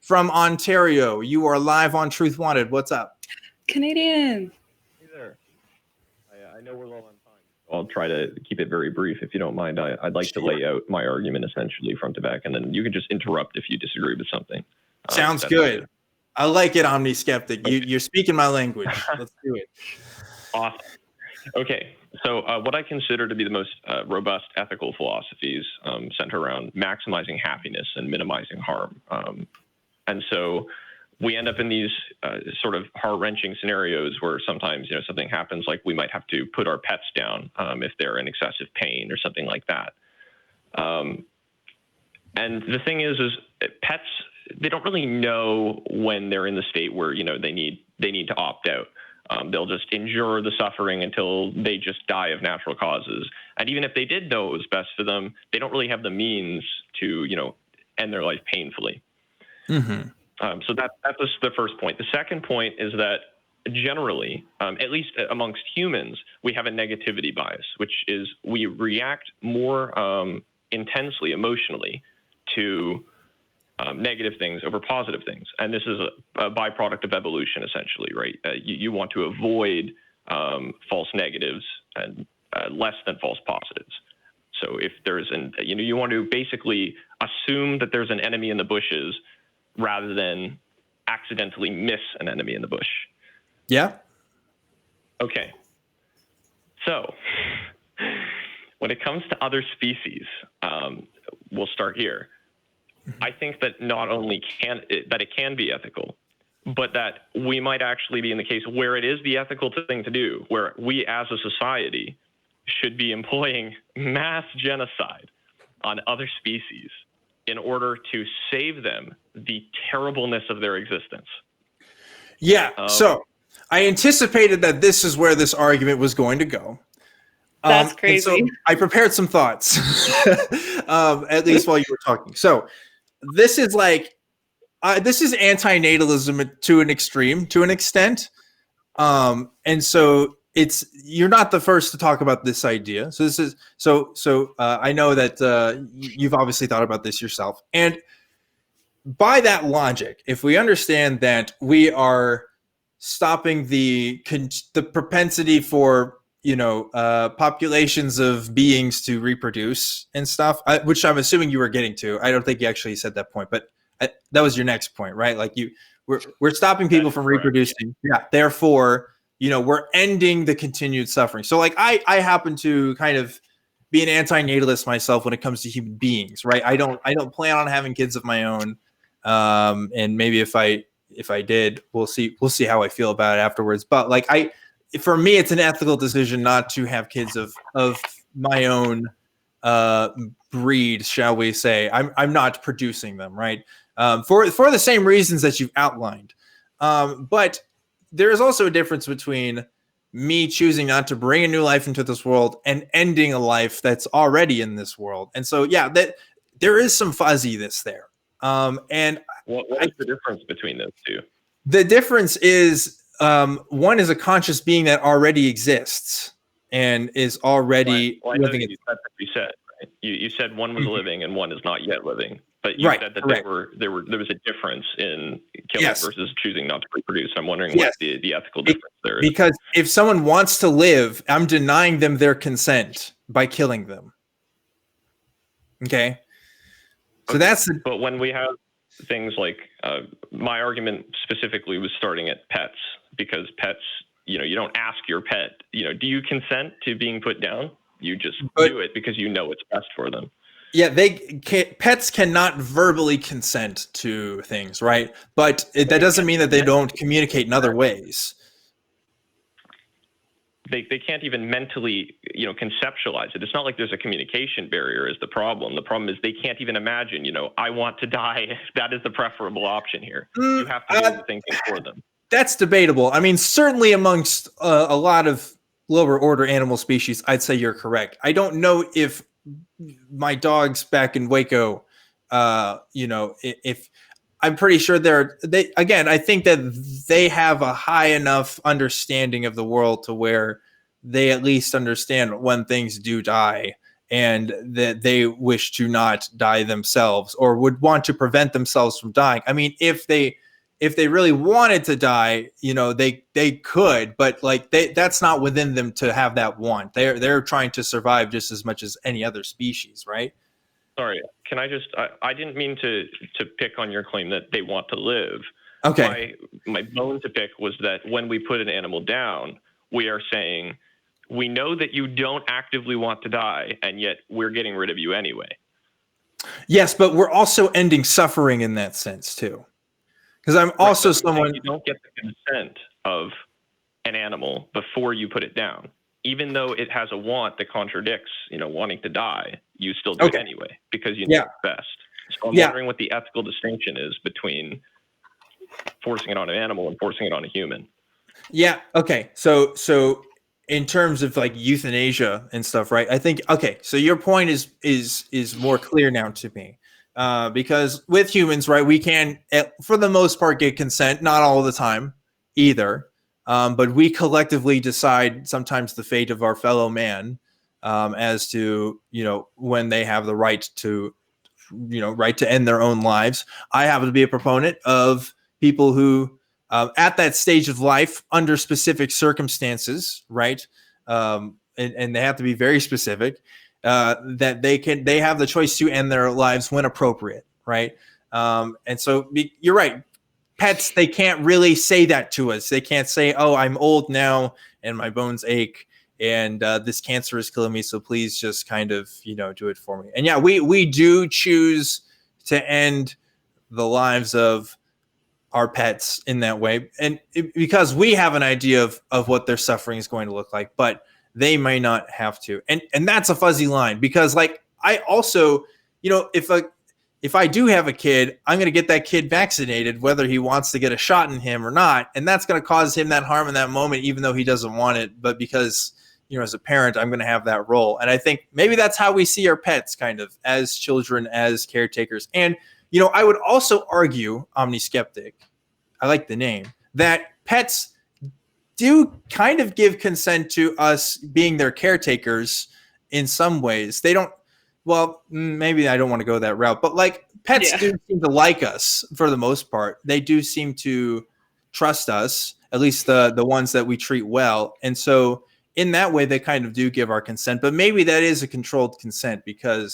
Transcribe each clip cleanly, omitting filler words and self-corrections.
from Ontario. You are live on Truth Wanted. What's up? Canadian. Hey there. I know we're low on time. I'll try to keep it very brief if you don't mind. I'd like to lay out my argument essentially front to back, and then you can just interrupt if you disagree with something. Sounds good. I like it, Omniskeptic. Okay. You're speaking my language. Let's do it. Awesome. Okay. So what I consider to be the most robust ethical philosophies center around maximizing happiness and minimizing harm. And so we end up in these sort of heart-wrenching scenarios where sometimes, something happens, like we might have to put our pets down if they're in excessive pain or something like that. And the thing is pets, they don't really know when they're in the state where, they need to opt out. They'll just endure the suffering until they just die of natural causes. And even if they did know it was best for them, they don't really have the means to, end their life painfully. Mm-hmm. So that's the first point. The second point is that generally, at least amongst humans, we have a negativity bias, which is we react more intensely, emotionally to negative things over positive things. And this is a byproduct of evolution, essentially, right? You want to avoid false negatives and less than false positives. So if there's you want to basically assume that there's an enemy in the bushes rather than accidentally miss an enemy in the bush. Yeah. Okay. So when it comes to other species, we'll start here. I think that not only that it can be ethical, but that we might actually be in the case where it is the ethical thing to do, where we as a society should be employing mass genocide on other species in order to save them the terribleness of their existence. Yeah, so I anticipated that this is where this argument was going to go. That's crazy. So I prepared some thoughts, at least while you were talking. So this is this is anti-natalism to an extreme, to an extent. And so you're not the first to talk about this idea. So this is, I know that you've obviously thought about this yourself. And by that logic, if we understand that we are stopping the propensity for populations of beings to reproduce and stuff, which I'm assuming you were getting to. I don't think you actually said that point, but that was your next point, right? Like we're stopping people from reproducing. Yeah. Therefore, we're ending the continued suffering. So like I happen to kind of be an anti-natalist myself when it comes to human beings, right? I don't plan on having kids of my own. And maybe if I did, we'll see how I feel about it afterwards. But like for me, it's an ethical decision not to have kids of my own breed, shall we say. I'm not producing them, right? For the same reasons that you've outlined. But there is also a difference between me choosing not to bring a new life into this world and ending a life that's already in this world. And so, yeah, that there is some fuzziness there. And what is the difference between those two? The difference is one is a conscious being that already exists and is already living. You said, right? You said one was living and one is not yet living, but you said that there was a difference in killing versus choosing not to reproduce. I'm wondering what the ethical difference there is. Because if someone wants to live, I'm denying them their consent by killing them. Okay. So but when we have things like my argument specifically was starting at pets, because pets, you don't ask your pet, do you consent to being put down? You just do it because it's best for them. Yeah, pets cannot verbally consent to things, right? But that doesn't mean that they don't communicate in other ways. They can't even mentally, conceptualize it. It's not like there's a communication barrier is the problem. The problem is they can't even imagine, I want to die. That is the preferable option here. You have to do the thinking for them. That's debatable. I mean, certainly amongst a lot of lower order animal species, I'd say you're correct. I don't know if my dogs back in Waco, if I'm pretty sure I think that they have a high enough understanding of the world to where they at least understand when things do die and that they wish to not die themselves or would want to prevent themselves from dying. I mean, if they really wanted to die, they could, but like that's not within them to have that want. They're trying to survive just as much as any other species, right? Sorry, can I just? I didn't mean to pick on your claim that they want to live. Okay. My bone to pick was that when we put an animal down, we are saying, we know that you don't actively want to die, and yet we're getting rid of you anyway. Yes, but we're also ending suffering in that sense too. Because I'm also someone... You don't get the consent of an animal before you put it down. Even though it has a want that contradicts, wanting to die, you still do it anyway because you know it's best. So I'm wondering what the ethical distinction is between forcing it on an animal and forcing it on a human. Yeah. Okay. So in terms of like euthanasia and stuff, right? I think, okay, so your point is more clear now to me. Because with humans, right, we can, for the most part, get consent, not all the time either. But we collectively decide sometimes the fate of our fellow man, as to, when they have the right to end their own lives. I happen to be a proponent of people who, at that stage of life, under specific circumstances, right? And they have to be very specific, that they have the choice to end their lives when appropriate, right? And so you're right. Pets, they can't really say that to us. They can't say, "Oh, I'm old now and my bones ache, and this cancer is killing me, so please just kind of do it for me." And yeah, we do choose to end the lives of our pets in that way, and because we have an idea of what their suffering is going to look like, but they may not have to. And that's a fuzzy line, because like I also, if I do have a kid, I'm going to get that kid vaccinated, whether he wants to get a shot in him or not. And that's going to cause him that harm in that moment, even though he doesn't want it. But because, as a parent, I'm going to have that role. And I think maybe that's how we see our pets, kind of as children, as caretakers. And, I would also argue, Omniskeptic, I like the name, that pets do kind of give consent to us being their caretakers in some ways. They don't, well, maybe I don't want to go that route, but like pets do seem to like us for the most part. They do seem to trust us, at least the ones that we treat well. And so in that way, they kind of do give our consent, but maybe that is a controlled consent basically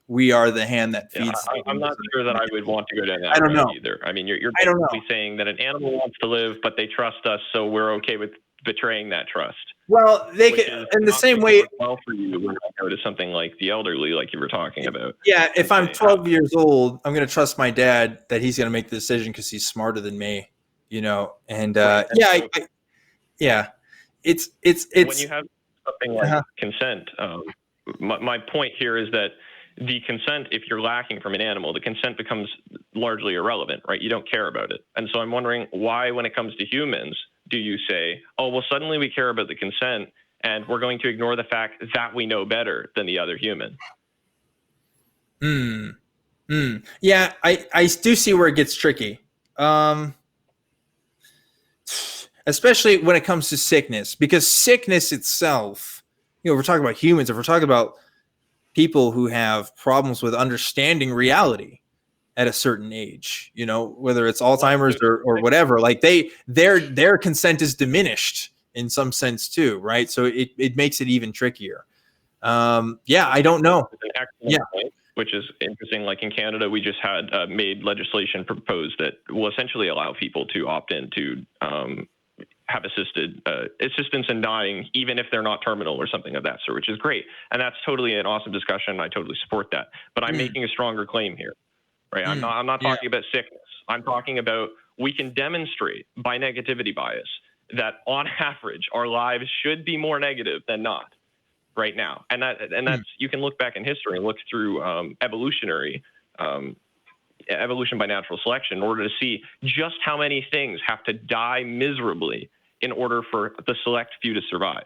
we are the hand that feeds. I'm not sure that I would want to go down that route either. I mean, you're basically saying that an animal wants to live, but they trust us, so we're okay with betraying that trust. Well, they can, in the same way. Well, for you, when you go to something like the elderly, like you were talking about. Yeah, if I'm 12 years old, I'm going to trust my dad that he's going to make the decision because he's smarter than me, And it's when you have something like consent. My point here is that the consent, if you're lacking from an animal, the consent becomes largely irrelevant, right? You don't care about it. And so I'm wondering why, when it comes to humans, do you say, oh, well, suddenly we care about the consent and we're going to ignore the fact that we know better than the other human? Yeah, I do see where it gets tricky. Especially when it comes to sickness, because sickness itself, we're talking about humans, if we're talking about people who have problems with understanding reality at a certain age, whether it's Alzheimer's or whatever, like their consent is diminished in some sense too, right? So it makes it even trickier. I don't know. Point, which is interesting. Like in Canada, we just had made legislation proposed that will essentially allow people to opt in to have assistance in dying, even if they're not terminal or something of that sort, which is great. And that's totally an awesome discussion. I totally support that. But I'm making a stronger claim here, right? I'm not talking about sickness. I'm talking about, we can demonstrate by negativity bias that on average, our lives should be more negative than not right now. And that's, you can look back in history and look through evolution by natural selection in order to see just how many things have to die miserably in order for the select few to survive.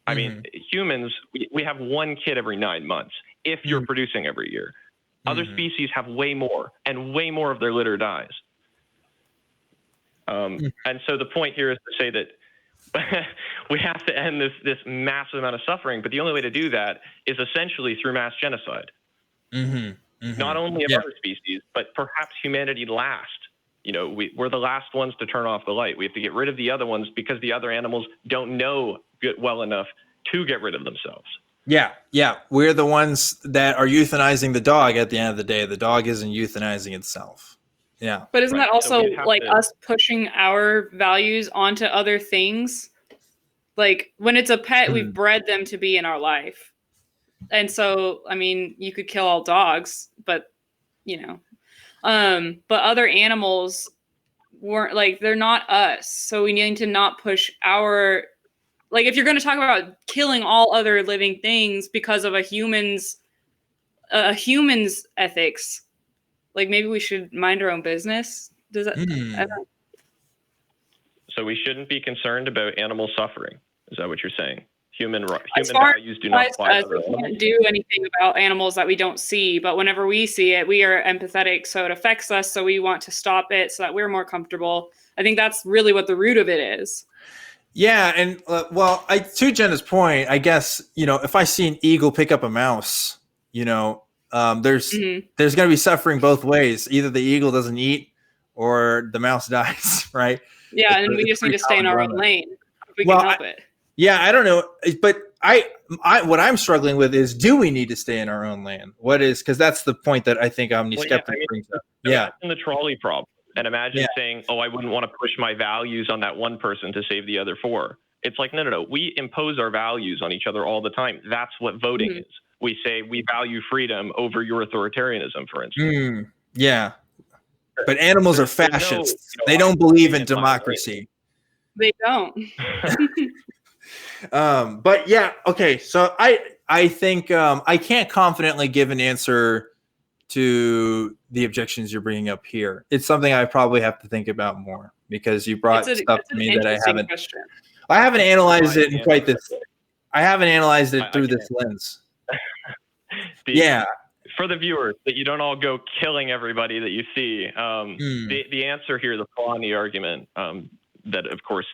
I mean, humans, we have one kid every 9 months, if you're producing every year. Other species have way more, and way more of their litter dies. And so the point here is to say that we have to end this massive amount of suffering. But the only way to do that is essentially through mass genocide. Not only of other species, but perhaps humanity last. We're the last ones to turn off the light. We have to get rid of the other ones because the other animals don't know well enough to get rid of themselves. Yeah. We're the ones that are euthanizing the dog at the end of the day. The dog isn't euthanizing itself. Yeah. But isn't that also us pushing our values onto other things? Like when it's a pet, we've bred them to be in our life. And so, I mean, you could kill all dogs, but but other animals weren't they're not us. So we need to not push our, if you're going to talk about killing all other living things because of a human's ethics, maybe we should mind our own business. Does that? I don't... So we shouldn't be concerned about animal suffering. Is that what you're saying? Human values do not apply to we can't do anything about animals that we don't see, but whenever we see it, we are empathetic, so it affects us, so we want to stop it so that we're more comfortable. I think that's really what the root of it is. Yeah, and to Jenna's point, I guess, if I see an eagle pick up a mouse, there's going to be suffering both ways. Either the eagle doesn't eat or the mouse dies, right? Yeah, and we just need to stay in our own lane if we can help it. Yeah, I don't know, but I what I'm struggling with is, do we need to stay in our own lane? Because that's the point that I think Omniskeptic brings up. Yeah, in the trolley problem, and imagine saying, "Oh, I wouldn't want to push my values on that one person to save the other four." It's like, no. We impose our values on each other all the time. That's what voting is. We say we value freedom over your authoritarianism, for instance. Yeah, but animals are fascists. They don't believe in democracy. They don't. But yeah, okay. So I think I can't confidently give an answer to the objections you're bringing up here. It's something I probably have to think about more, because you brought stuff to me that I haven't analyzed it in quite this. I haven't analyzed it through this lens. For the viewers, that you don't all go killing everybody that you see. The answer here, the flaw in the argument, that of course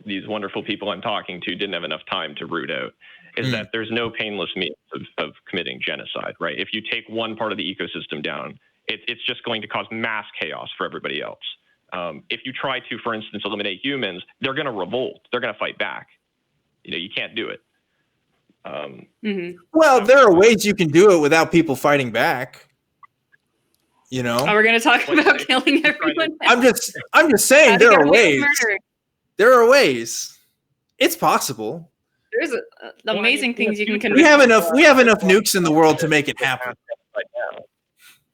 these wonderful people I'm talking to didn't have enough time to root out, is that there's no painless means of committing genocide, right? If you take one part of the ecosystem down, it's just going to cause mass chaos for everybody else. If you try to, for instance, eliminate humans, they're going to revolt. They're going to fight back. You can't do it. Well, there are ways you can do it without people fighting back. We're going to talk about killing everyone. I'm just saying there are ways. There are ways. It's possible. There's amazing things you can convince. We have enough nukes in the world to make it happen.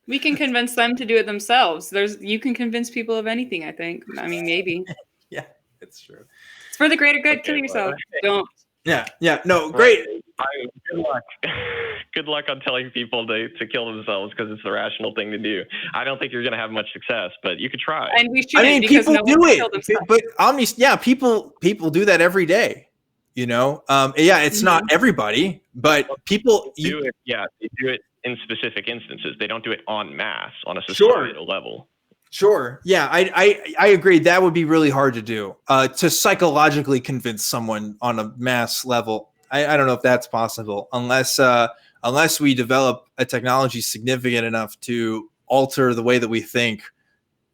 We can convince them to do it themselves. You can convince people of anything, I think. I mean, maybe. Yeah, it's true. It's for the greater good. Kill yourself. Don't. Yeah. No, great. Good luck. Good luck on telling people to kill themselves, because it's the rational thing to do. I don't think you're going to have much success, but you could try. And we shouldn't, because people do it. But people do that every day. It's not everybody, but people do it. Yeah, they do it in specific instances. They don't do it en masse on a societal level. Sure. Yeah, I agree. That would be really hard to do. To psychologically convince someone on a mass level, I don't know if that's possible, unless we develop a technology significant enough to alter the way that we think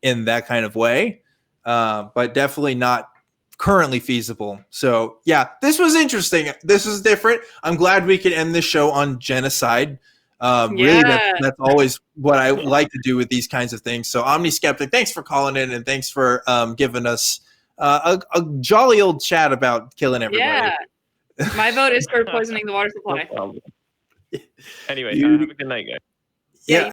in that kind of way. But definitely not currently feasible. So yeah, this was interesting. This is different. I'm glad we could end this show on genocide. Really, that's always what I like to do with these kinds of things. So Omniskeptic, thanks for calling in, and thanks for giving us a jolly old chat about killing everybody. Yeah, my vote is for poisoning the water supply. Anyway, have a good night, guys. Yeah.